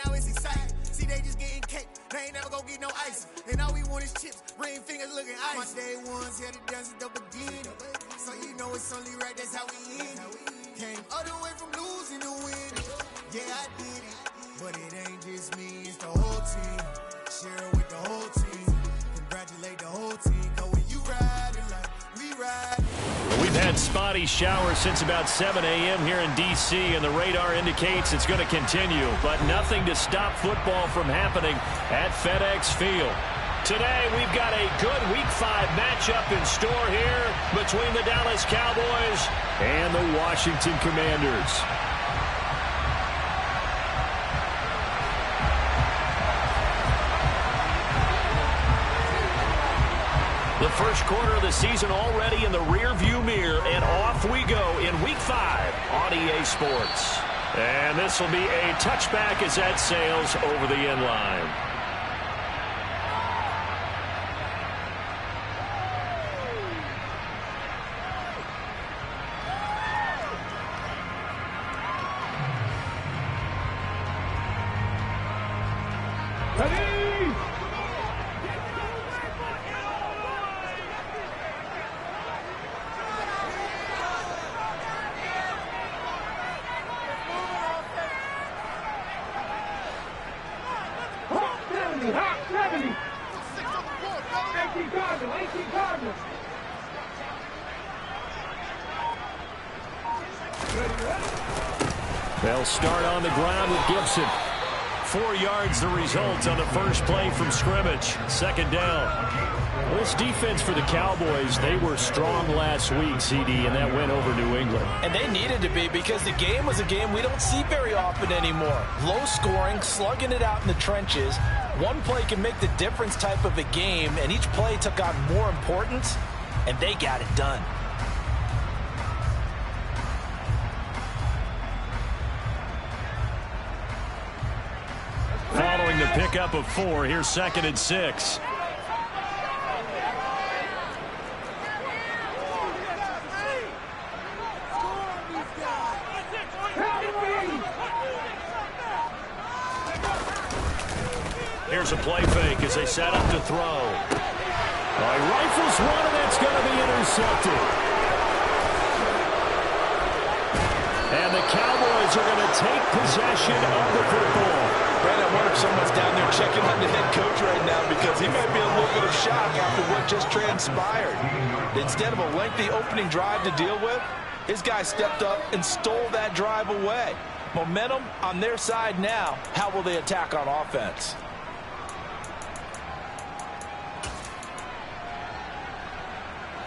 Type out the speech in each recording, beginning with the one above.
now it's exciting. See, they just getting cake, they ain't never gonna get no ice. And all we want is chips, ring fingers looking ice. My day ones here to dance it up again. So you know it's only right, that's how we end. Came all the way from losing to winning. Yeah, I did it, but it ain't just me, it's the whole team. Share it with the whole team. Congratulate the whole team, cause when you ride it like we ride. We've had spotty showers since about 7 a.m. here in D.C., and the radar indicates it's going to continue, but nothing to stop football from happening at FedEx Field. Today, we've got a good Week 5 matchup in store here between the Dallas Cowboys and the Washington Commanders. The first quarter of the season already in the rear-view mirror, and off we go in Week 5 on EA Sports. And this will be a touchback as that sails over the end line. They'll start on the ground with Gibson. 4 yards the result on the first play from scrimmage. Second down. This defense for the Cowboys, they were strong last week, CD, and that went over New England. And they needed to be, because the game was a game we don't see very often anymore. Low scoring, slugging it out in the trenches. One play can make the difference type of a game, and each play took on more importance, and they got it done. Following the pickup of 4, here's 2nd and 6. Here's a play fake as they set up to throw. He rifles one, and that's going to be intercepted. And the Cowboys are going to take possession of the football. Brad, I wonder if someone's down there checking on the head coach right now, because he might be in a little bit of shock after what just transpired. Instead of a lengthy opening drive to deal with, his guy stepped up and stole that drive away. Momentum on their side now. How will they attack on offense?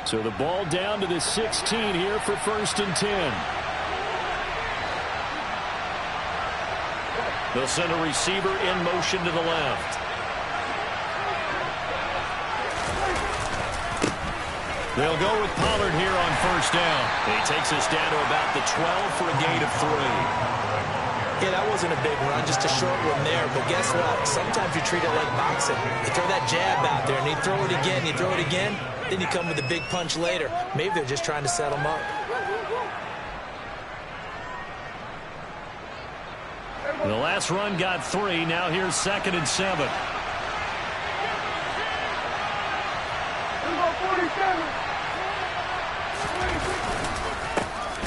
So the ball down to the 16 here for 1st and 10. They'll send a receiver in motion to the left. They'll go with Pollard here on 1st down. He takes us down to about the 12 for a gain of 3. Yeah, that wasn't a big run, just a short one there. But guess what? Sometimes you treat it like boxing. You throw that jab out there, and you throw it again, you throw it again, then you come with a big punch later. Maybe they're just trying to set them up. The last run got 3. Now here's 2nd and 7.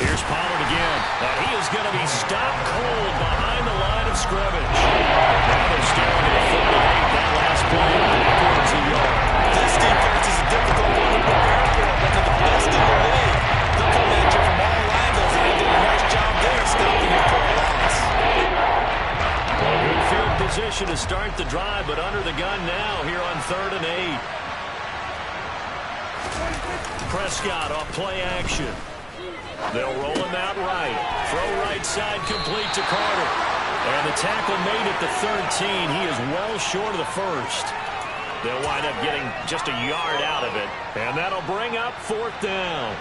Here's Pollard again. And he is going to be stopped cold behind the line of scrimmage. Now they're staring at a 48. That last play backwards a yard. This defense is a difficult one to prepare for, but they're the best in the league. They'll come at you from all angles, and they did a nice job there stopping you for a loss. Good field position to start the drive, but under the gun now here on 3rd and 8. Prescott off play action. They'll roll him out right. Throw right side complete to Carter. And the tackle made at the 13. He is well short of the 1st. They'll wind up getting just a yard out of it. And that'll bring up 4th down.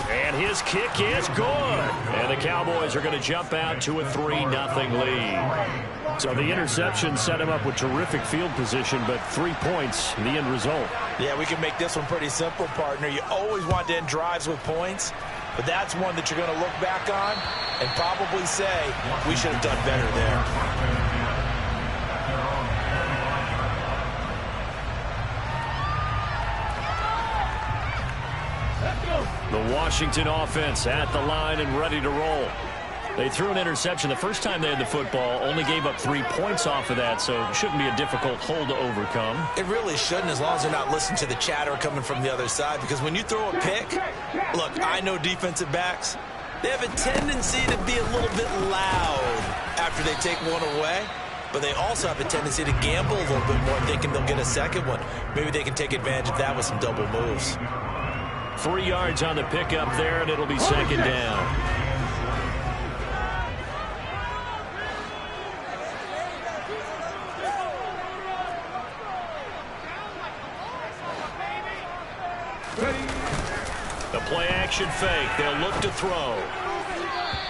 And his kick is good. And the Cowboys are going to jump out to a 3-0 lead. So the interception set him up with terrific field position, but 3 points, the end result. Yeah, we can make this one pretty simple, partner. You always want to end drives with points. But that's one that you're going to look back on and probably say, we should have done better there. The Washington offense at the line and ready to roll. They threw an interception the first time they had the football, only gave up 3 points off of that, so it shouldn't be a difficult hole to overcome. It really shouldn't, as long as they're not listening to the chatter coming from the other side, because when you throw a pick, look, I know defensive backs, they have a tendency to be a little bit loud after they take one away, but they also have a tendency to gamble a little bit more, thinking they'll get a second one. Maybe they can take advantage of that with some double moves. 3 yards on the pickup there, and it'll be second down. The play-action fake. They'll look to throw.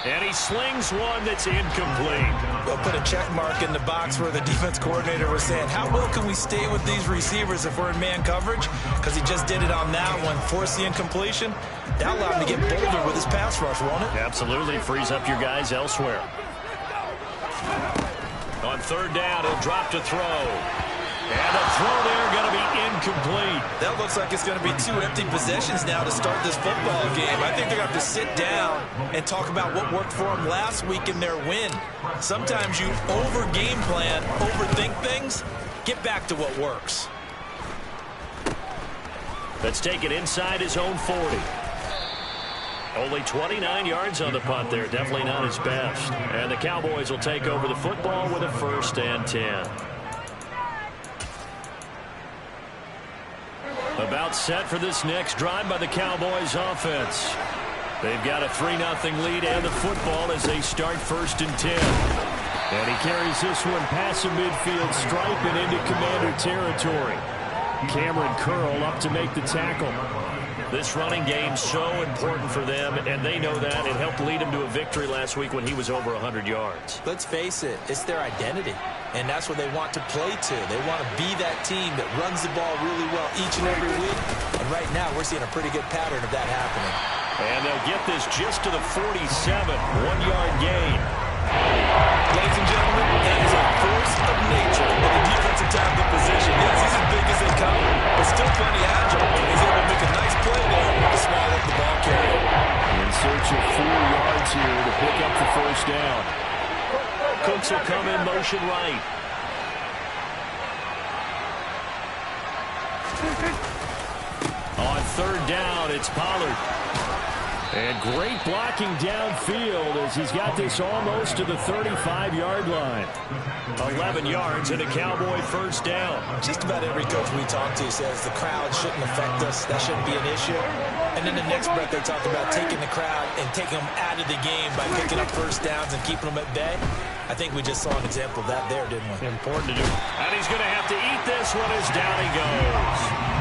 And he slings one that's incomplete. We'll put a check mark in the box where the defense coordinator was saying, how well can we stay with these receivers if we're in man coverage? Because he just did it on that one, forced the incompletion. That allowed him to get bolder with his pass rush, won't it? Absolutely. Frees up your guys elsewhere. On third down, he'll drop to throw. And the throw there going to be incomplete. That looks like it's going to be 2 empty possessions now to start this football game. I think they're going to have to sit down and talk about what worked for them last week in their win. Sometimes you over-game plan, overthink things. Get back to what works. Let's take it inside his own 40. Only 29 yards on the punt there. Definitely not his best. And the Cowboys will take over the football with a 1st and 10. About set for this next drive by the Cowboys offense. They've got a 3-0 lead and the football as they start 1st and 10. And he carries this one past the midfield stripe and into Commander territory. Cameron Curl up to make the tackle. This running game's so important for them, and they know that. It helped lead him to a victory last week when he was over 100 yards. Let's face it, it's their identity, and that's what they want to play to. They want to be that team that runs the ball really well each and every week, and right now we're seeing a pretty good pattern of that happening. And they'll get this just to the 47, 1-yard gain. Ladies and gentlemen, that is a force of nature in the defensive tackle position. Yes, he's as big as they come, but still plenty agile. He's able to make a nice play there to small up the ball carrier. In search of 4 yards here to pick up the 1st down. Cooks will come in motion right. On 3rd down, it's Pollard. And great blocking downfield as he's got this almost to the 35-yard line. 11 yards and a Cowboy 1st down. Just about every coach we talk to says the crowd shouldn't affect us. That shouldn't be an issue. And then the next breath they talk about taking the crowd and taking them out of the game by picking up 1st downs and keeping them at bay. I think we just saw an example of that there, didn't we? Important to do. And he's going to have to eat this one as down he goes.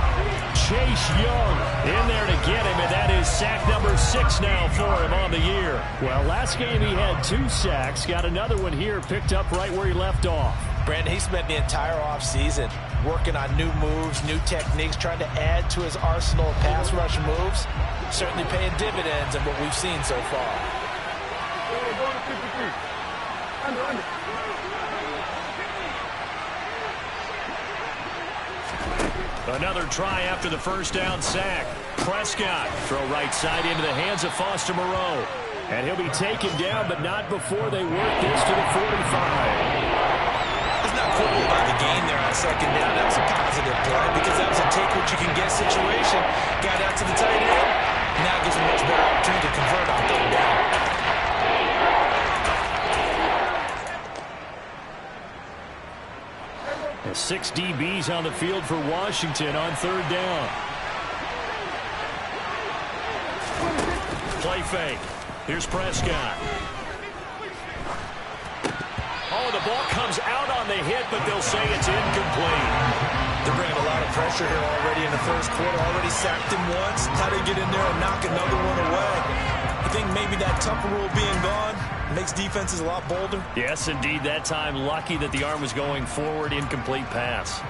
Chase Young in there to get him, and that is sack number 6 now for him on the year. Well, last game he had 2 sacks. Got another one here picked up right where he left off. Brandon, he spent the entire offseason working on new moves, new techniques, trying to add to his arsenal of pass rush moves. Certainly paying dividends in what we've seen so far. Another try after the 1st down sack. Prescott throw right side into the hands of Foster Moreau. And he'll be taken down, but not before they work this to the 45. He's not quibbled by the gain there on 2nd down. That was a positive play because that was a take-what-you-can-get situation. Got out to the tight end. Now gives him a much better opportunity to convert on 3rd down. 6 DBs on the field for Washington on 3rd down. Play fake. Here's Prescott. Oh, the ball comes out on the hit, but they'll say it's incomplete. They're bringing a lot of pressure here already in the 1st quarter. Already sacked him once. How do you get in there and knock another one away? I think maybe that Tucker rule being gone makes defenses a lot bolder. Yes, indeed. That time, lucky that the arm was going forward. Incomplete pass.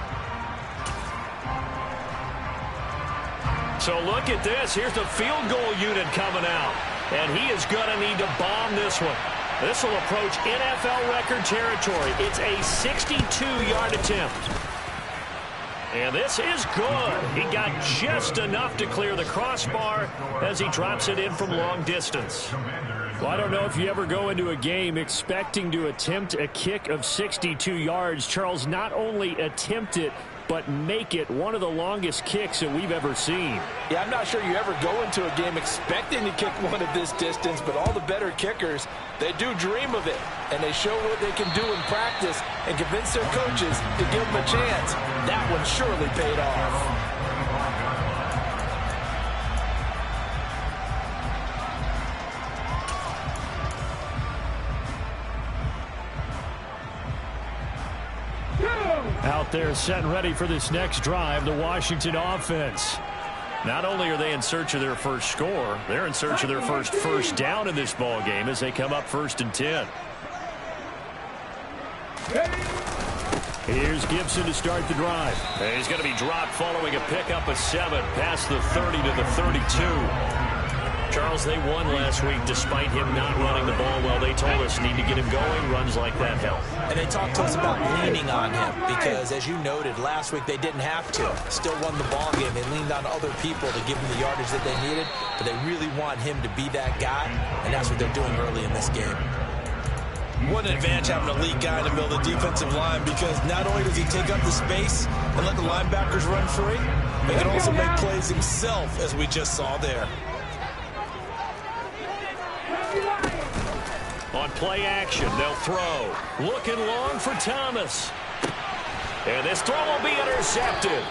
So look at this. Here's the field goal unit coming out. And he is going to need to bomb this one. This will approach NFL record territory. It's a 62-yard attempt. And this is good. He got just enough to clear the crossbar as he drops it in from long distance. Well, I don't know if you ever go into a game expecting to attempt a kick of 62 yards. Charles, not only attempt it, but make it one of the longest kicks that we've ever seen. Yeah, I'm not sure you ever go into a game expecting to kick one of this distance, but all the better kickers, they do dream of it, and they show what they can do in practice and convince their coaches to give them a chance. That one surely paid off. Out there set and ready for this next drive, the Washington offense. Not only are they in search of their first score, they're in search of their first down in this ball game as they come up 1st and 10. Here's Gibson to start the drive. And he's going to be dropped following a pickup of 7 past the 30 to the 32. Charles, they won last week despite him not running the ball well. They told us need to get him going. Runs like that help. And they talked to us about leaning on him because, as you noted, last week they didn't have to. Still won the ball game. They leaned on other people to give them the yardage that they needed, but they really want him to be that guy, and that's what they're doing early in this game. What an advantage having a lead guy in the middle of the defensive line, because not only does he take up the space and let the linebackers run free, he can also make plays himself, as we just saw there. On play action, they'll throw. Looking long for Thomas. And this throw will be intercepted.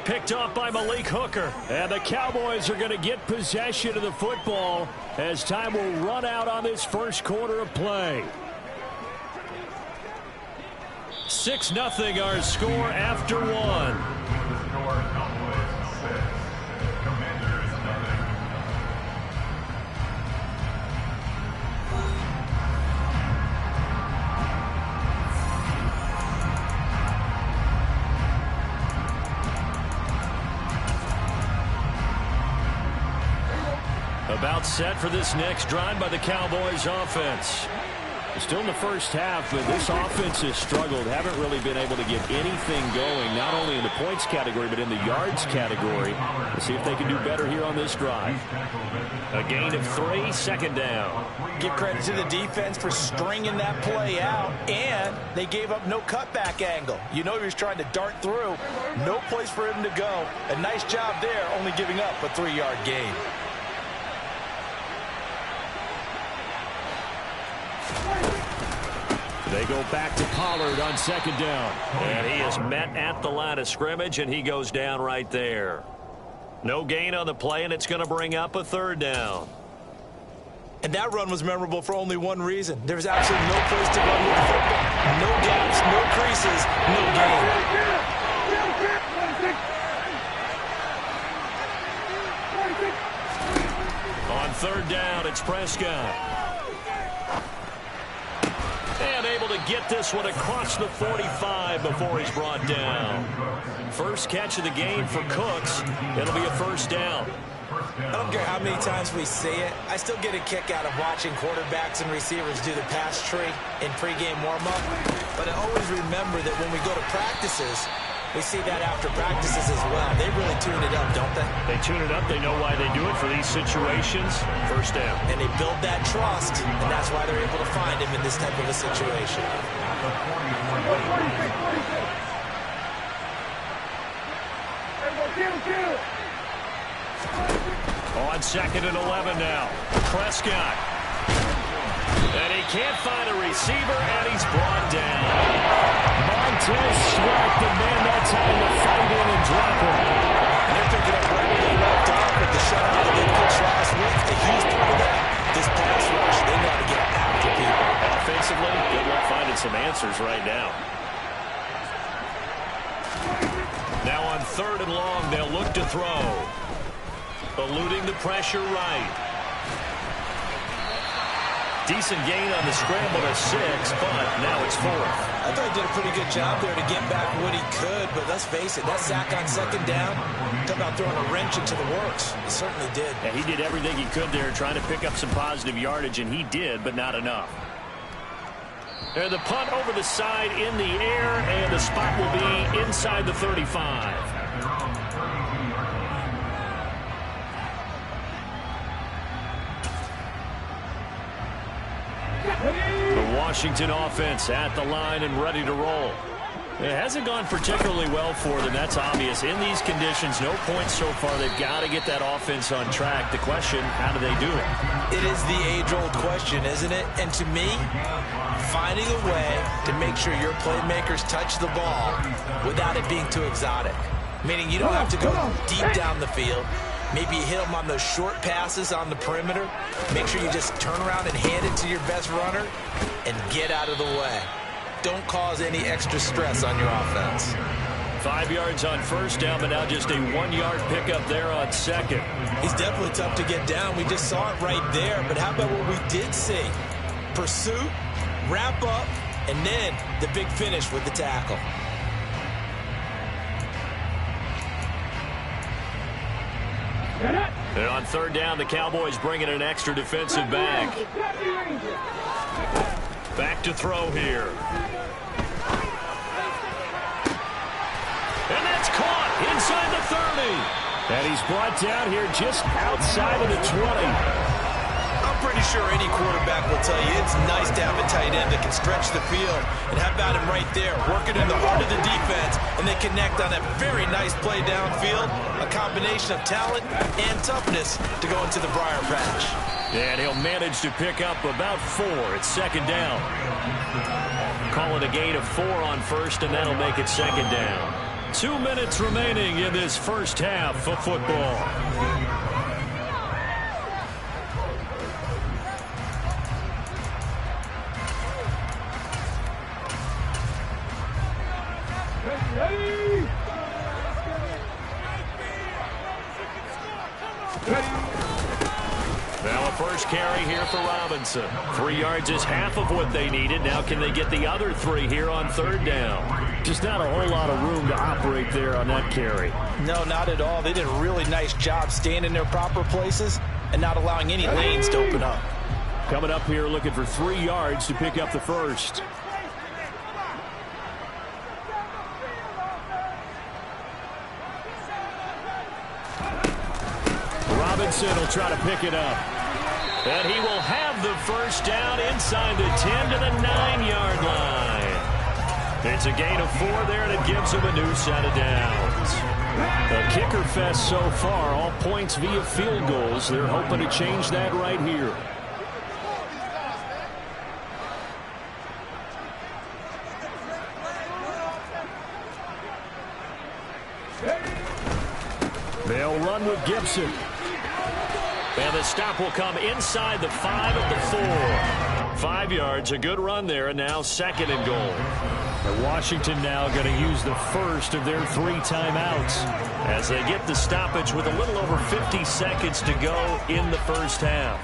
Picked off by Malik Hooker. And the Cowboys are going to get possession of the football as time will run out on this first quarter of play. 6-0 our score after 1. About set for this next drive by the Cowboys offense. Still in the first half, but this offense has struggled. Haven't really been able to get anything going, not only in the points category, but in the yards category. Let's see if they can do better here on this drive. A gain of 3, 2nd down. Give credit to the defense for stringing that play out, and they gave up no cutback angle. You know he was trying to dart through. No place for him to go. A nice job there, only giving up a 3-yard gain. They go back to Pollard on 2nd down. And he is met at the line of scrimmage, and he goes down right there. No gain on the play, and it's going to bring up a 3rd down. And that run was memorable for only one reason. There's absolutely no place to run with the football. No gaps, no creases, no gain. On 3rd down, it's Prescott. And able to get this one across the 45 before he's brought down. First catch of the game for Cooks. It'll be a 1st down. I don't care how many times we see it. I still get a kick out of watching quarterbacks and receivers do the pass tree in pregame warm-up. But I always remember that when we go to practices, we see that after practices as well. They really tune it up, don't they? They tune it up. They know why they do it for these situations. 1st down. And they build that trust, and that's why they're able to find him in this type of a situation. On 2nd and 11 now. Prescott. And he can't find a receiver, and he's brought down. Montez Sweat, the man that time to fight in and drop him. And they're picking up right where they left off with the shutout that they pitched last week. A huge part of that, this pass rush. They know how to get after people. Offensively, good luck finding some answers right now. Now on 3rd and long, they'll look to throw. Eluding the pressure right. Decent gain on the scramble to 6, but now it's 4th. I thought he did a pretty good job there to get back what he could, but let's face it, that sack on 2nd down, talk about throwing a wrench into the works. He certainly did. Yeah, he did everything he could there trying to pick up some positive yardage, and he did, but not enough. And the punt over the side in the air, and the spot will be inside the 35. The Washington offense at the line and ready to roll. It hasn't gone particularly well for them, that's obvious. In these conditions, no points so far. They've got to get that offense on track. The question, how do they do it? It is the age-old question, isn't it? And to me, finding a way to make sure your playmakers touch the ball without it being too exotic. Meaning you don't have to go deep down the field. Maybe you hit them on those short passes on the perimeter. Make sure you just turn around and hand it to your best runner and get out of the way. Don't cause any extra stress on your offense. 5 yards on 1st down, but now just a 1-yard pickup there on 2nd. He's definitely tough to get down. We just saw it right there. But how about what we did see? Pursuit, wrap up, and then the big finish with the tackle. And on 3rd down, the Cowboys bring in an extra defensive back. Back to throw here. And that's caught inside the 30. And he's brought down here just outside of the 20. I'm pretty sure any quarterback will tell you it's nice to have a tight end that can stretch the field. And how about him right there, working in the heart of the defense, and they connect on that very nice play downfield. A combination of talent and toughness to go into the briar patch. And he'll manage to pick up about 4 at 2nd down. Call it a gain of 4 on 1st, and that'll make it 2nd down. 2 minutes remaining in this first half of football. Now a first carry here for Robinson. 3 yards is half of what they needed. Now can they get the other 3 here on 3rd down? Just not a whole lot of room to operate there on that carry. No, not at all. They did a really nice job staying in their proper places and not allowing any lanes to open up. Coming up here looking for 3 yards to pick up the first. Robinson will try to pick it up. And he will have the first down inside the 10 to the 9-yard line. It's a gain of 4 there, and it gives him a new set of downs. A kicker fest so far, all points via field goals. They're hoping to change that right here. They'll run with Gibson. And the stop will come inside the 5 at the 4. 5 yards, a good run there, and now 2nd and goal. And Washington now going to use the first of their 3 timeouts as they get the stoppage with a little over 50 seconds to go in the first half.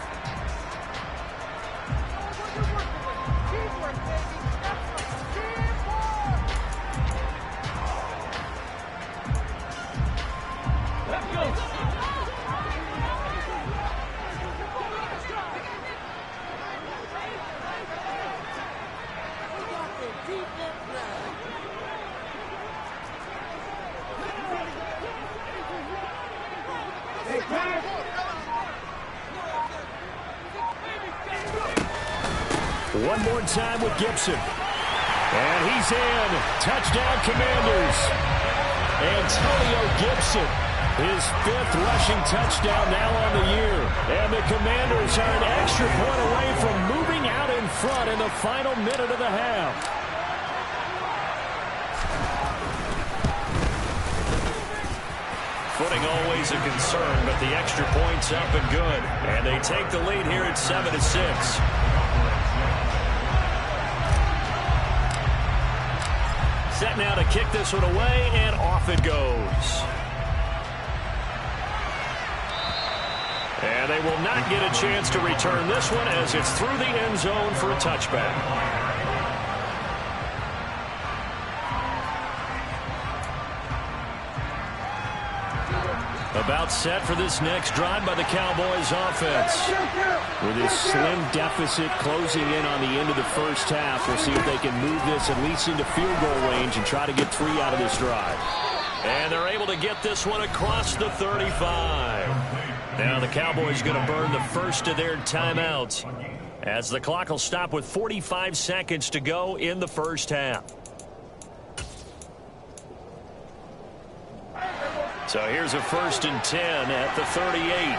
One more time with Gibson. And he's in. Touchdown, Commanders. Antonio Gibson, his 5th rushing touchdown now on the year. And the Commanders are an extra point away from moving out in front in the final minute of the half. Footing always a concern, but the extra point's up and good. And they take the lead here at 7-6. Set now to kick this one away, and off it goes. And they will not get a chance to return this one as it's through the end zone for a touchback. About set for this next drive by the Cowboys offense. With his slim deficit closing in on the end of the first half, we'll see if they can move this at least into field goal range and try to get 3 out of this drive. And they're able to get this one across the 35. Now the Cowboys going to burn the first of their timeouts as the clock will stop with 45 seconds to go in the first half. So here's a 1st and 10 at the 38.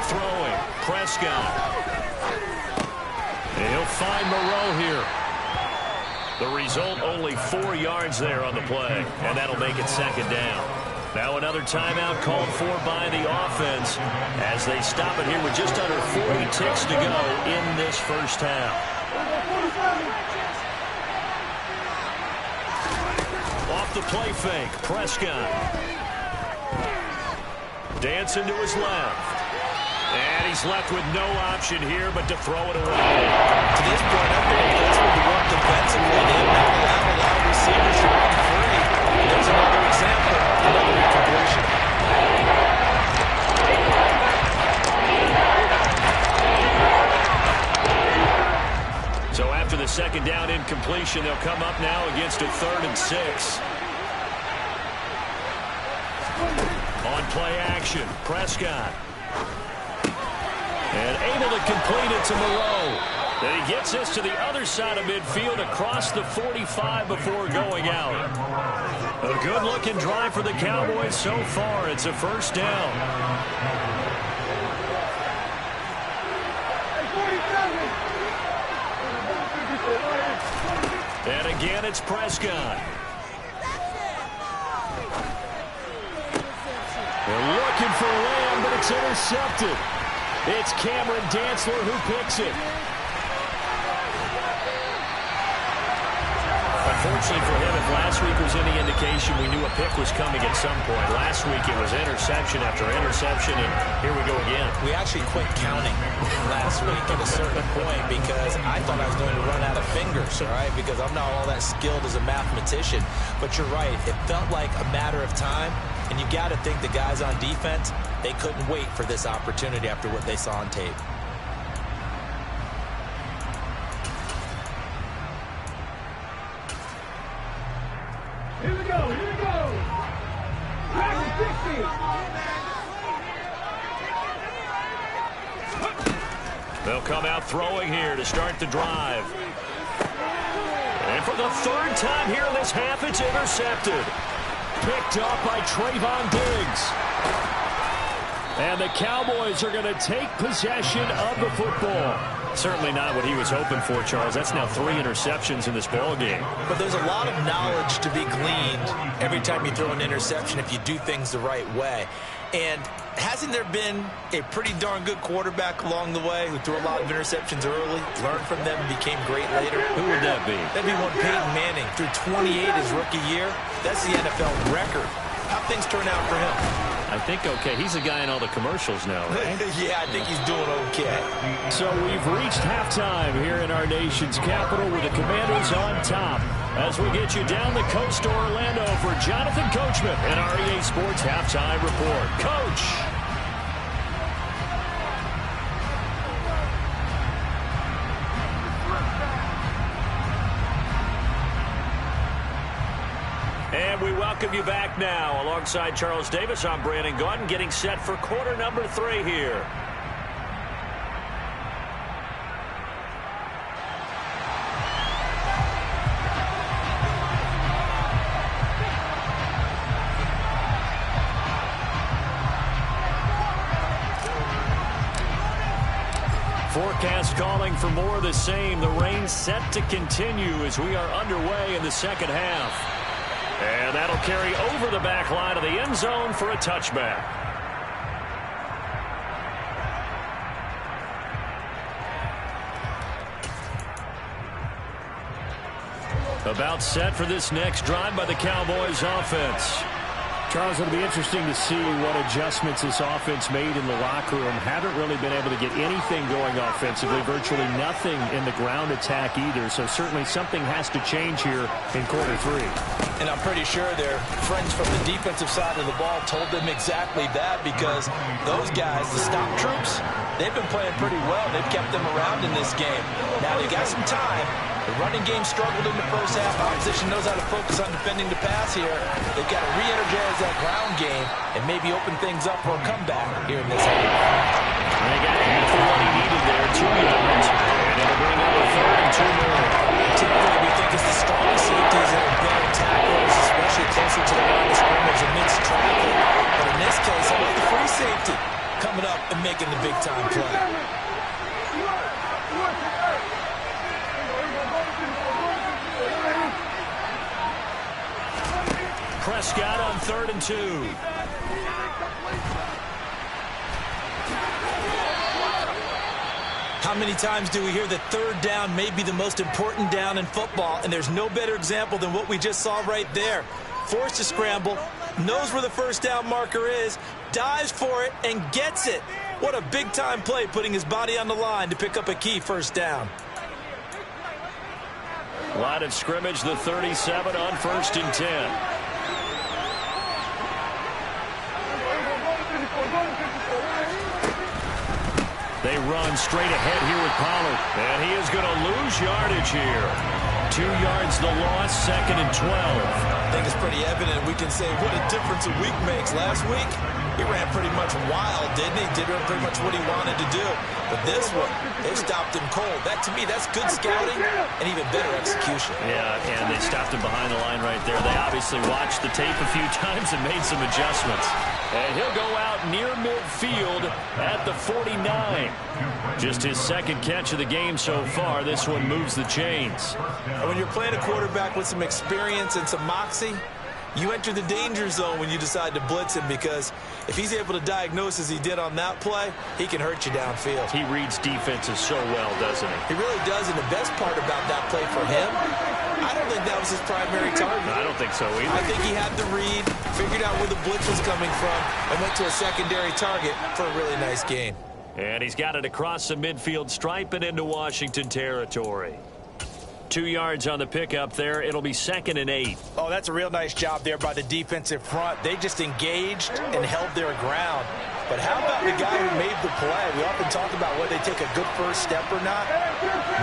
Throwing, Prescott. And he'll find Moreau here. The result, only 4 yards there on the play, and that'll make it 2nd down. Now another timeout called for by the offense as they stop it here with just under 40 ticks to go in this first half. Off the play fake, Prescott. Dancing to his left. And he's left with no option here but to throw it away. To this point, I've been impressed with the work defensively. They have not allowed receivers to run free. There's another example, another incompletion. So after the 2nd down incompletion, they'll come up now against a 3rd and 6. On play action, Prescott. And able to complete it to Moreau. Then he gets this to the other side of midfield across the 45 before going out. A good-looking drive for the Cowboys so far. It's a 1st down. And again, it's Prescott. They're looking for Lamb, but it's intercepted. It's Cameron Dantzler who picks it. Unfortunately for him, if last week was any indication, we knew a pick was coming at some point. Last week it was interception after interception, and here we go again. We actually quit counting last week at a certain point because I thought I was going to run out of fingers, all right, because I'm not all that skilled as a mathematician. But you're right, it felt like a matter of time, and you got to think the guys on defense, they couldn't wait for this opportunity after what they saw on tape. Here we go, here we go. They'll come out throwing here to start the drive. And for the 3rd time here in this half, it's intercepted. Picked up by Trayvon Diggs. And the Cowboys are going to take possession of the football. Certainly not what he was hoping for, Charles. That's now 3 interceptions in this ball game. But there's a lot of knowledge to be gleaned every time you throw an interception if you do things the right way. And hasn't there been a pretty darn good quarterback along the way who threw a lot of interceptions early, learned from them, and became great later? Who would that be? That'd be one Peyton Manning. Threw 28 his rookie year. That's the NFL record. How'd things turn out for him? I think okay. He's a guy in all the commercials now, right? Yeah, I think he's doing okay. So we've reached halftime here in our nation's capital with the Commanders on top. As we get you down the coast to Orlando for Jonathan Coachman and our EA Sports Halftime Report. Coach! And we welcome you back now. Alongside Charles Davis, I'm Brandon Gaudin, getting set for quarter number 3 here. Forecast calling for more of the same. The rain set to continue as we are underway in the 2nd half. And that'll carry over the back line of the end zone for a touchback. About set for this next drive by the Cowboys offense. Charles, it'll be interesting to see what adjustments this offense made in the locker room. Haven't really been able to get anything going offensively, virtually nothing in the ground attack either. So certainly something has to change here in quarter 3. And I'm pretty sure their friends from the defensive side of the ball told them exactly that, because those guys, the stop troops, they've been playing pretty well. They've kept them around in this game. Now they got some time. The running game struggled in the first half. Opposition knows how to focus on defending the pass here. They've got to re-energize that ground game and maybe open things up for a comeback here in this half. They got him for what he needed there, 2 yards. And it'll bring up a 3rd and 2 more. Typically, we think it's the strong safeties that are better tacklers, especially closer to the line of scrimmage amidst traffic. But in this case, how about the free safety coming up and making the big-time play? Prescott on 3rd and 2. How many times do we hear that third down may be the most important down in football, and there's no better example than what we just saw right there. Forced to scramble, knows where the first down marker is, dives for it, and gets it. What a big-time play, putting his body on the line to pick up a key first down. Line of scrimmage, the 37 on 1st and 10. They run straight ahead here with Pollard. And he is going to lose yardage here. 2 yards the loss, 2nd and 12. I think it's pretty evident. We can say what a difference a week makes. Last week, he ran pretty much wild, didn't he? Did pretty much what he wanted to do. But this one, they stopped him cold. That, to me, that's good scouting and even better execution. Yeah, and they stopped him behind the line right there. They obviously watched the tape a few times and made some adjustments. And he'll go out near midfield at the 49. Just his 2nd catch of the game so far. This one moves the chains. And when you're playing a quarterback with some experience and some moxie, you enter the danger zone when you decide to blitz him, because if he's able to diagnose as he did on that play, he can hurt you downfield. He reads defenses so well, doesn't he? He really does, and the best part about that play for him, I don't think that was his primary target. I don't think so either. I think he had the read, figured out where the blitz was coming from, and went to a secondary target for a really nice gain. And he's got it across the midfield stripe and into Washington territory. 2 yards on the pickup there. It'll be 2nd and 8. Oh, that's a real nice job there by the defensive front. They just engaged and held their ground. But how about the guy who made the play? We often talk about whether they take a good first step or not.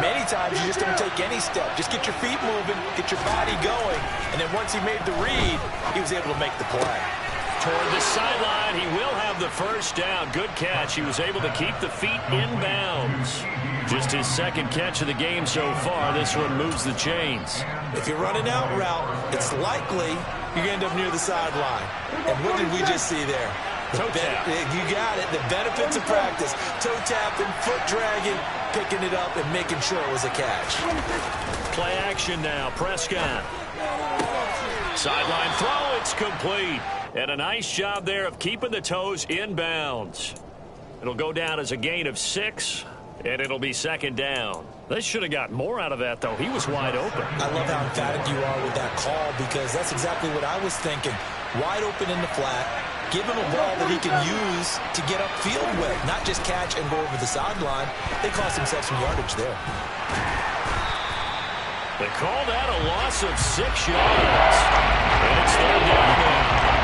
Many times you just don't take any step. Just get your feet moving, get your body going. And then once he made the read, he was able to make the play. Toward the sideline, he will have the first down. Good catch. He was able to keep the feet in bounds. Just his 2nd catch of the game so far. This one moves the chains. If you're running out route, it's likely you're going to end up near the sideline. And what did we just see there? Toe tap. You got it. The benefits of practice. Toe tapping, foot dragging, picking it up, and making sure it was a catch. Play action now. Prescott. Sideline throw. It's complete. And a nice job there of keeping the toes in bounds. It'll go down as a gain of 6, and it'll be 2nd down. They should have got more out of that, though. He was wide open. I love how emphatic you are with that call, because that's exactly what I was thinking. Wide open in the flat. Give him a ball that he can use to get upfield with, not just catch and go over the sideline. They cost themselves some yardage there. They call that a loss of 6 yards. And it's 3rd down now.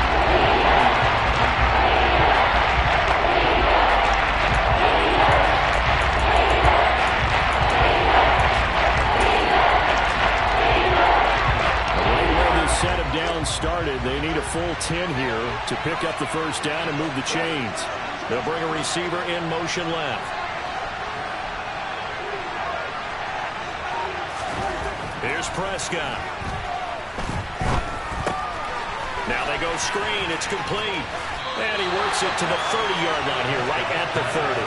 Set of downs started. They need a full 10 here to pick up the first down and move the chains. They'll bring a receiver in motion left. Here's Prescott. Now they go screen. It's complete. And he works it to the 30-yard line here, right at the 30.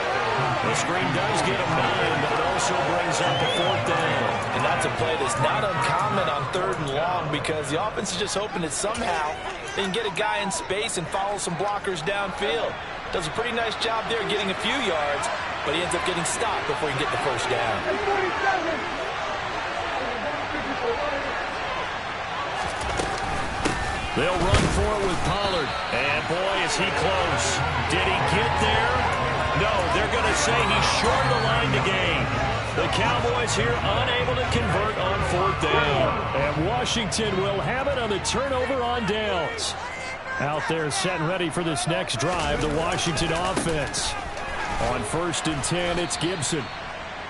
The screen does get him 9, but it also brings up a 4th down. And that's a play that's not uncommon on 3rd and long, because the offense is just hoping that somehow they can get a guy in space and follow some blockers downfield. Does a pretty nice job there getting a few yards, but he ends up getting stopped before he can get the first down. They'll run for it with Pollard. And boy, is he close. Did he get there? No, they're going to say he's short of the line to gain. The Cowboys here unable to convert on 4th down. And Washington will have it on the turnover on downs. Out there set and ready for this next drive, the Washington offense. On 1st and 10, it's Gibson.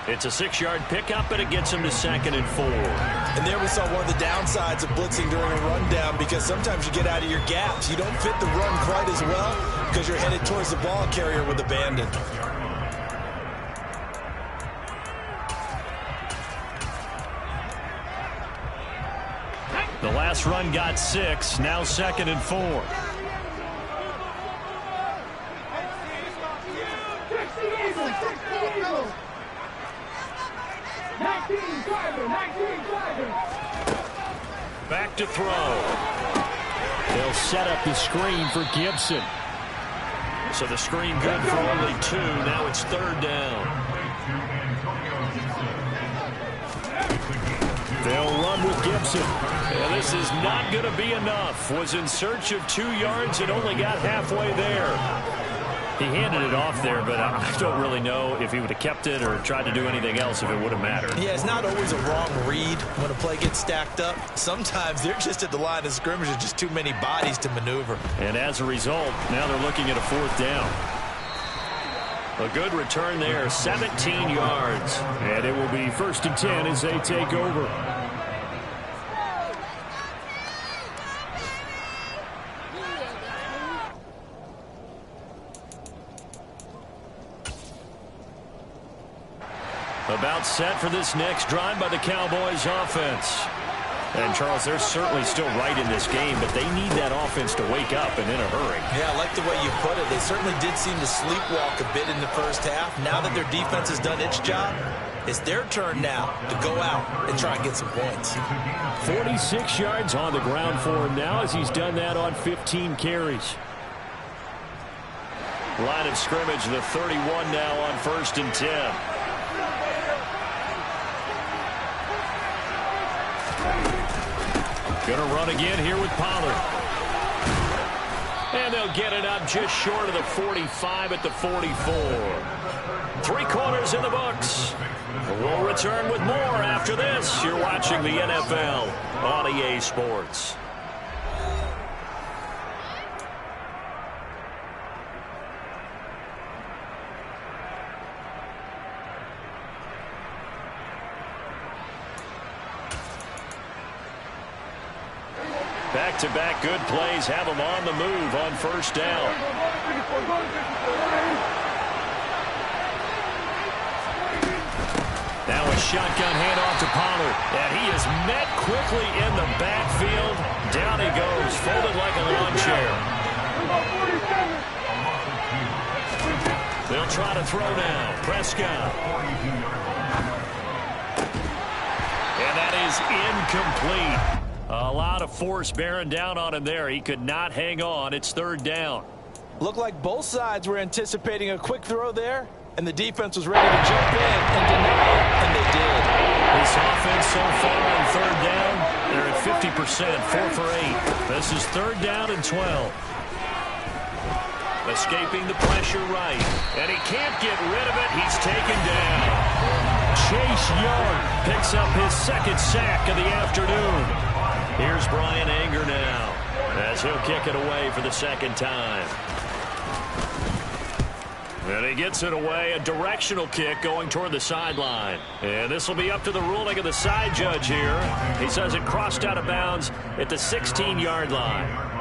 It's a 6-yard pickup, and it gets him to 2nd and 4. And there we saw one of the downsides of blitzing during a rundown, because sometimes you get out of your gaps. You don't fit the run quite as well because you're headed towards the ball carrier with abandon. The last run got 6, now 2nd and 4. Back to throw. They'll set up the screen for Gibson. So the screen good for only 2. Now it's 3rd down. They'll run with Gibson. And this is not going to be enough. Was in search of 2 yards and only got halfway there. He handed it off there, but I don't really know if he would have kept it or tried to do anything else if it would have mattered. Yeah, it's not always a wrong read when a play gets stacked up. Sometimes they're just at the line of scrimmage with just too many bodies to maneuver. And as a result, now they're looking at a 4th down. A good return there, 17 yards. And it will be 1st and 10 as they take over. About set for this next drive by the Cowboys offense. And, Charles, they're certainly still right in this game, but they need that offense to wake up and in a hurry. Yeah, I like the way you put it. They certainly did seem to sleepwalk a bit in the first half. Now that their defense has done its job, it's their turn now to go out and try and get some points. 46 yards on the ground for him now as he's done that on 15 carries. Line of scrimmage, the 31 now on 1st and 10. Going to run again here with Pollard. And they'll get it up just short of the 45 at the 44. 3 quarters in the books. We'll return with more after this. You're watching the NFL on EA Sports. Back-to-back good plays have them on the move on 1st down. Now a shotgun handoff to Pollard. And he is met quickly in the backfield. Down he goes, folded like a lawn chair. They'll try to throw now. Prescott. And that is incomplete. A lot of force bearing down on him there. He could not hang on. It's 3rd down. Looked like both sides were anticipating a quick throw there, and the defense was ready to jump in and deny it, and they did. This offense so far on 3rd down, they're at 50%, 4 for 8. This is 3rd down and 12. Escaping the pressure right, and he can't get rid of it. He's taken down. Chase Young picks up his 2nd sack of the afternoon. Here's Bryan Anger now as he'll kick it away for the 2nd time. And he gets it away, a directional kick going toward the sideline. And this will be up to the ruling of the side judge here. He says it crossed out of bounds at the 16-yard line.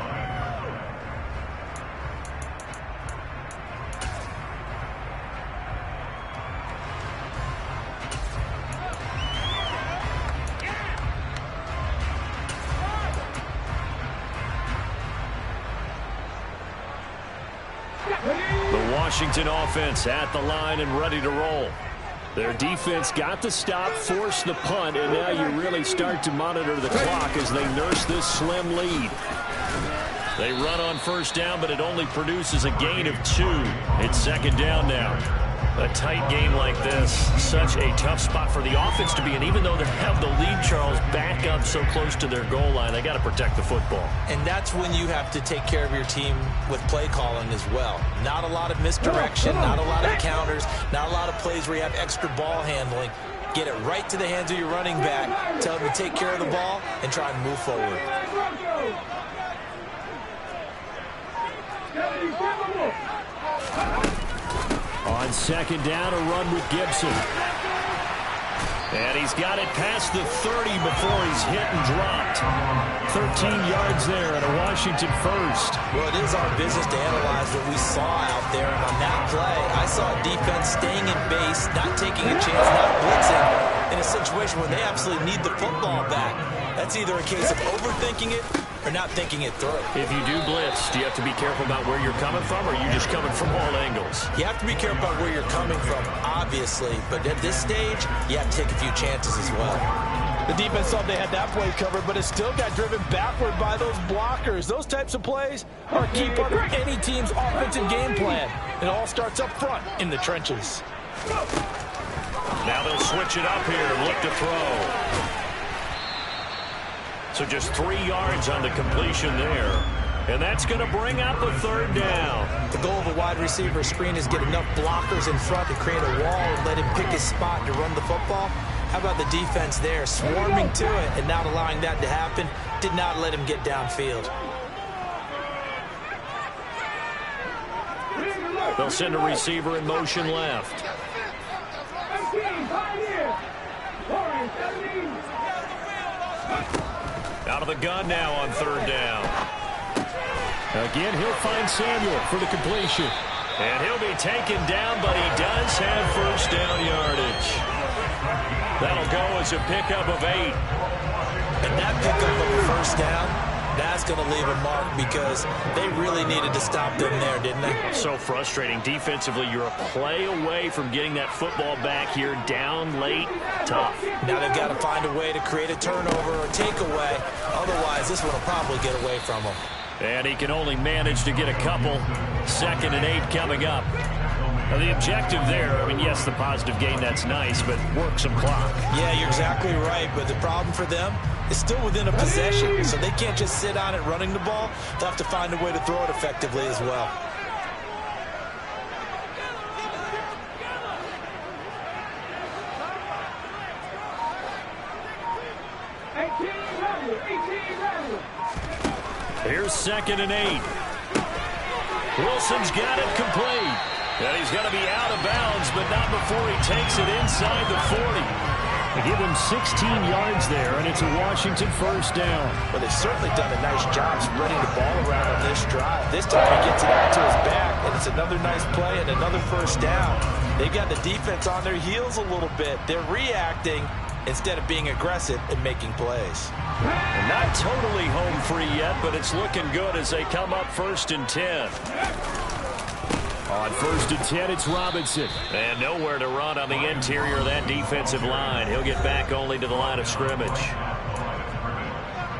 Washington offense at the line and ready to roll. Their defense got the stop, forced the punt, and now you really start to monitor the clock as they nurse this slim lead. They run on 1st down, but it only produces a gain of 2. It's 2nd down now. A tight game like this, such a tough spot for the offense to be in. Even though they have the lead, Charles, back up so close to their goal line, they got to protect the football. And that's when you have to take care of your team with play calling as well. Not a lot of misdirection, not a lot of counters, not a lot of plays where you have extra ball handling. Get it right to the hands of your running back, tell them to take care of the ball, and try and move forward. On second down, a run with Gibson. And he's got it past the 30 before he's hit and dropped. 13 yards there and a Washington first. Well, it is our business to analyze what we saw out there. And on that play, I saw a defense staying in base, not taking a chance, not blitzing, in a situation where they absolutely need the football back. That's either a case of overthinking it or not thinking it through. If you do blitz, do you have to be careful about where you're coming from, or are you just coming from all angles? You have to be careful about where you're coming from, obviously, but at this stage, you have to take a few chances as well. The defense thought they had that play covered, but it still got driven backward by those blockers. Those types of plays are a key part of any team's offensive game plan. It all starts up front in the trenches. Now they'll switch it up here and look to throw. So just 3 yards on the completion there. And that's going to bring up a third down. The goal of a wide receiver screen is get enough blockers in front to create a wall and let him pick his spot to run the football. How about the defense there, swarming to it and not allowing that to happen? Did not let him get downfield. They'll send a receiver in motion left. Out of the gun now on third down. Again, he'll find Samuel for the completion. And he'll be taken down, but he does have first down yardage. That'll go as a pickup of 8. And that pickup of a first down, that's going to leave a mark because they really needed to stop them there, didn't they? So frustrating. Defensively, you're a play away from getting that football back here down late. Tough. Now they've got to find a way to create a turnover or takeaway. Otherwise, this one will probably get away from them. And he can only manage to get a couple. 2nd and 8 coming up. Now the objective there, I mean, yes, the positive gain, that's nice, but work some clock. Yeah, you're exactly right, but the problem for them is still within a possession, so they can't just sit on it running the ball. They'll have to find a way to throw it effectively as well. Here's 2nd and 8. Wilson's got it complete. And he's going to be out of bounds, but not before he takes it inside the 40. They give him 16 yards there, and it's a Washington first down. Well, they've certainly done a nice job spreading the ball around on this drive. This time he gets it out to his back, and it's another nice play and another first down. They've got the defense on their heels a little bit. They're reacting instead of being aggressive and making plays. And not totally home free yet, but it's looking good as they come up 1st and 10. On 1st and 10, it's Robinson. And nowhere to run on the interior of that defensive line. He'll get back only to the line of scrimmage.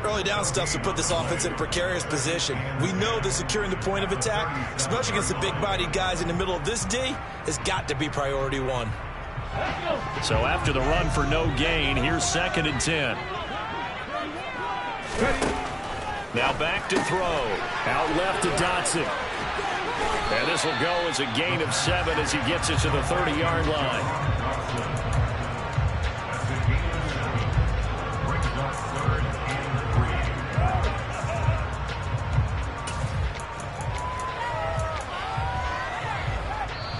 Early down stuff to put this offense in a precarious position. We know that securing the point of attack, especially against the big-bodied guys in the middle of this D, has got to be priority 1. So after the run for no gain, here's 2nd and 10. Now back to throw. Out left to Dotson. And this will go as a gain of 7 as he gets it to the 30-yard line.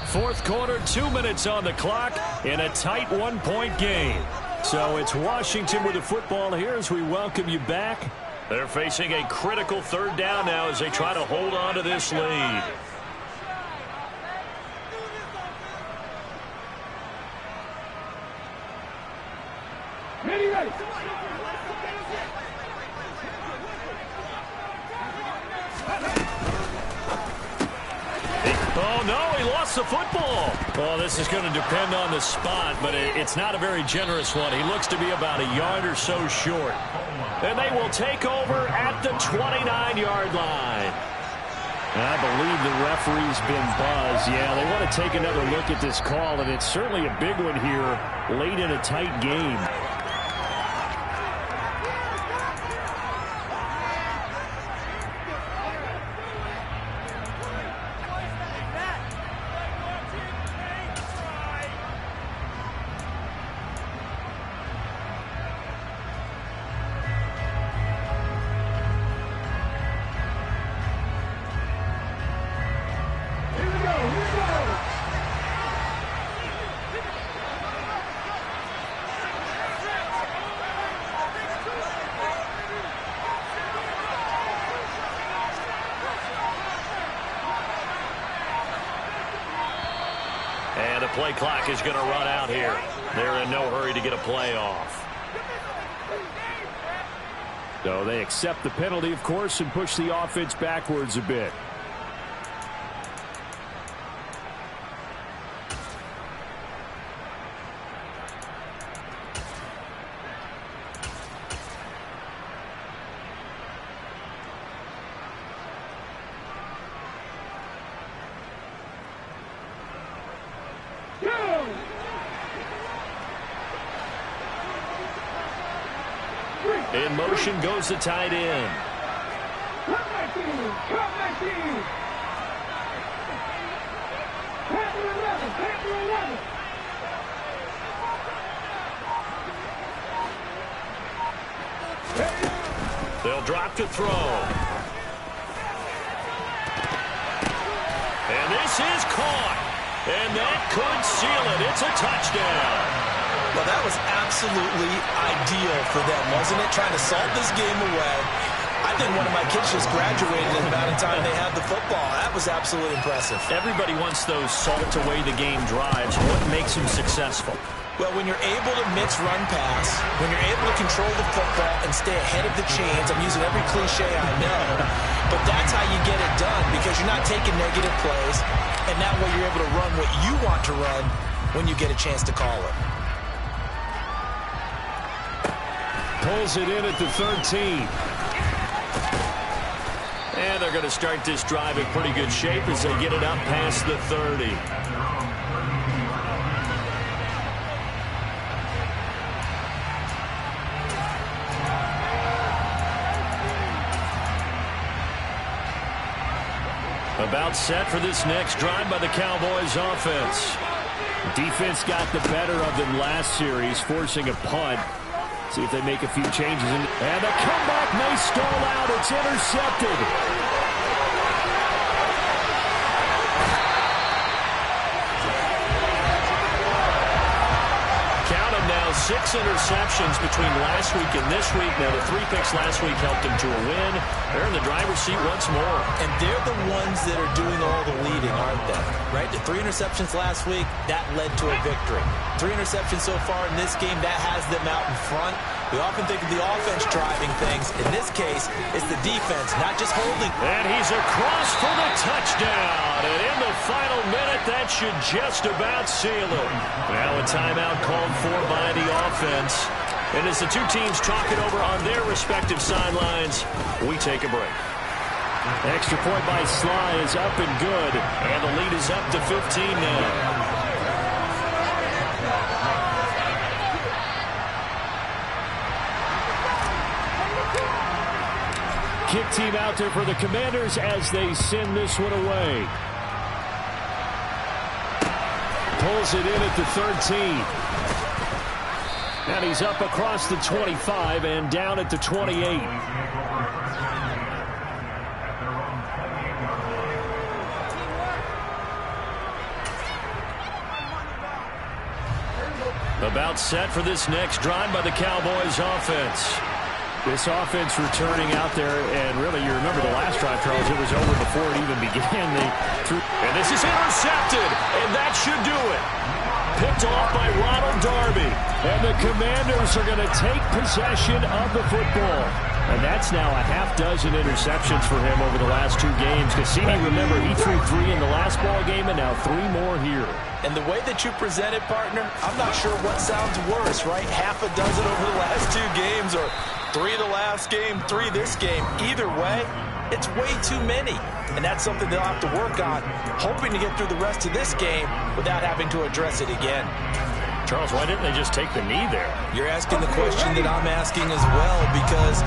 Fourth quarter, 2 minutes on the clock in a tight 1-point game. So it's Washington with the football here as we welcome you back. They're facing a critical third down now as they try to hold on to this lead. Ready. Oh, no, he lost the football. Well, this is going to depend on the spot, but it's not a very generous one. He looks to be about a yard or so short. And they will take over at the 29-yard line. I believe the referee's been buzzed. Yeah, they want to take another look at this call, and it's certainly a big one here late in a tight game. And the play clock is going to run out here. They're in no hurry to get a play off. So they accept the penalty, of course, and push the offense backwards a bit. In motion goes the tight end. Come back in! Come back in! Pass 11! Pass 11! They'll drop to throw. And this is caught. And that could seal it. It's a touchdown. Well, that was absolutely ideal for them, wasn't it? Trying to salt this game away. I think one of my kids just graduated in the amount of time they had the football. That was absolutely impressive. Everybody wants those salt-away-the-game drives. What makes them successful? Well, when you're able to mix run-pass, when you're able to control the football and stay ahead of the chains, I'm using every cliche I know, but that's how you get it done because you're not taking negative plays, and that way you're able to run what you want to run when you get a chance to call it. Pulls it in at the 13. And they're going to start this drive in pretty good shape as they get it up past the 30. About set for this next drive by the Cowboys offense. Defense got the better of them last series, forcing a punt. See if they make a few changes. And the comeback may stall out. It's intercepted. Count them now, 6 interceptions between last week and this week. Now, the 3 picks last week helped them to a win. They're in the driver's seat once more. And they're the ones that are doing all the leading, aren't they? Right? The 3 interceptions last week, that led to a victory. 3 interceptions so far in this game, that has them out in front. We often think of the offense driving things. In this case, it's the defense, not just holding. And he's across for the touchdown. And in the final minute, that should just about seal it. Now a timeout called for by the offense. And as the two teams talk it over on their respective sidelines, we take a break. Extra point by Sly is up and good. And the lead is up to 15 now. Kick team out there for the Commanders as they send this one away. Pulls it in at the 13. And he's up across the 25 and down at the 28. About set for this next drive by the Cowboys offense. This offense returning out there, and really, you remember the last drive, Charles, it was over before it even began. And this is intercepted, and that should do it. Picked off by Ronald Darby, and the Commanders are going to take possession of the football. And that's now a half dozen interceptions for him over the last 2 games. Cassini, remember, he threw 3 in the last ball game, and now 3 more here. And the way that you present it, partner, I'm not sure what sounds worse, right? Half a dozen over the last 2 games, or 3 the last game, 3 this game. Either way, It's way too many. And that's something they'll have to work on, hoping to get through the rest of this game without having to address it again. Charles, why didn't they just take the knee there? You're asking the question that I'm asking as well, because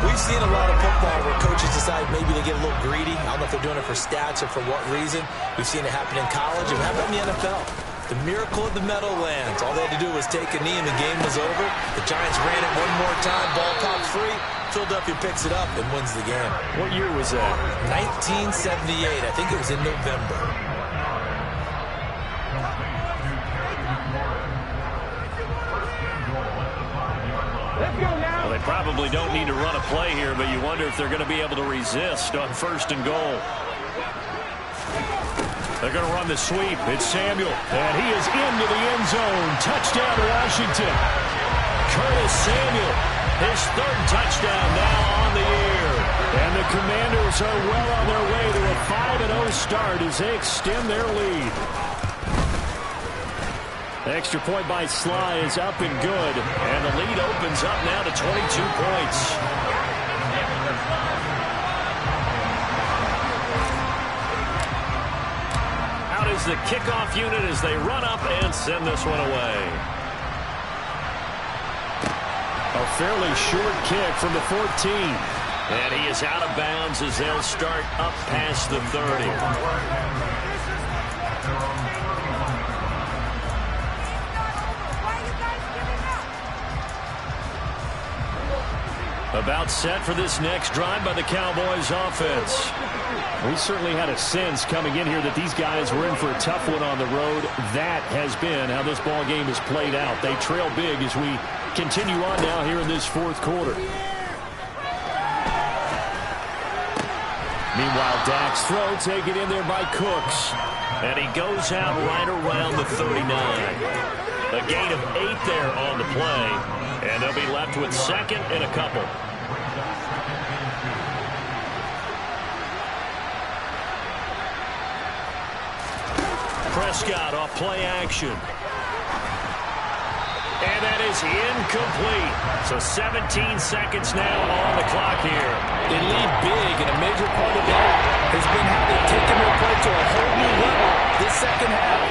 we've seen a lot of football where coaches decide maybe they get a little greedy. I don't know if they're doing it for stats or for what reason. We've seen it happen in college. It happened in the NFL. The miracle of the Meadowlands. All they had to do was take a knee and the game was over. The Giants ran it one more time. Ball popped free. Philadelphia picks it up and wins the game. What year was that? 1978. I think it was in November. Well, they probably don't need to run a play here, but you wonder if they're going to be able to resist on 1st and goal. They're going to run the sweep. It's Samuel, and he is into the end zone. Touchdown, Washington. Curtis Samuel, his 3rd touchdown now on the year. And the Commanders are well on their way to a 5-0 start as they extend their lead. The extra point by Sly is up and good, and the lead opens up now to 22 points. Out is the kickoff unit as they run up and send this one away. A fairly short kick from the 14. And he is out of bounds as they'll start up past the 30. About set for this next drive by the Cowboys offense. We certainly had a sense coming in here that these guys were in for a tough one on the road. That has been how this ball game has played out. They trail big as we continue on now here in this 4th quarter. Meanwhile, Dak's throw taken in there by Cooks. And he goes out right around the 39. A gain of 8 there on the play. And they'll be left with 2nd and a couple. Prescott off play action. And that is incomplete. So 17 seconds now on the clock here. They lead big, and a major part of that has been how they've taken their play to a whole new level this second half.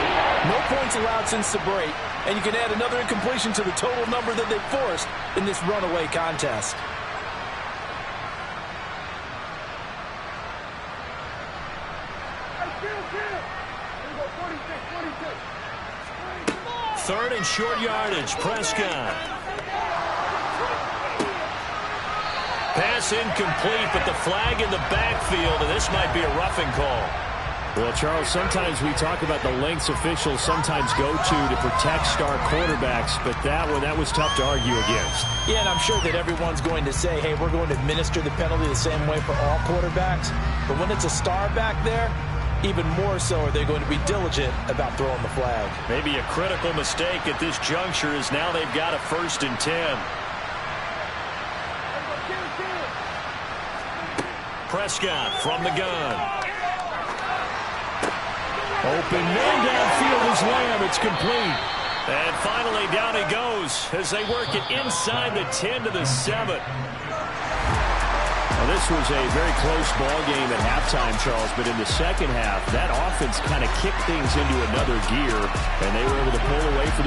No points allowed since the break, and you can add another incompletion to the total number that they forced in this runaway contest. Third and short yardage, Prescott. Pass incomplete, but the flag in the backfield, and this might be a roughing call. Well, Charles, sometimes we talk about the lengths officials sometimes go to protect star quarterbacks, but that was tough to argue against. Yeah, and I'm sure that everyone's going to say, hey, we're going to administer the penalty the same way for all quarterbacks. But when it's a star back there, even more so are they going to be diligent about throwing the flag. Maybe a critical mistake at this juncture is now they've got a 1st and 10. Prescott from the gun. Open man downfield is Lamb. It's complete. And finally down he goes as they work it inside the 10 to the 7. Well, this was a very close ball game at halftime, Charles, but in the second half, that offense kind of kicked things into another gear, and they were able to pull away for the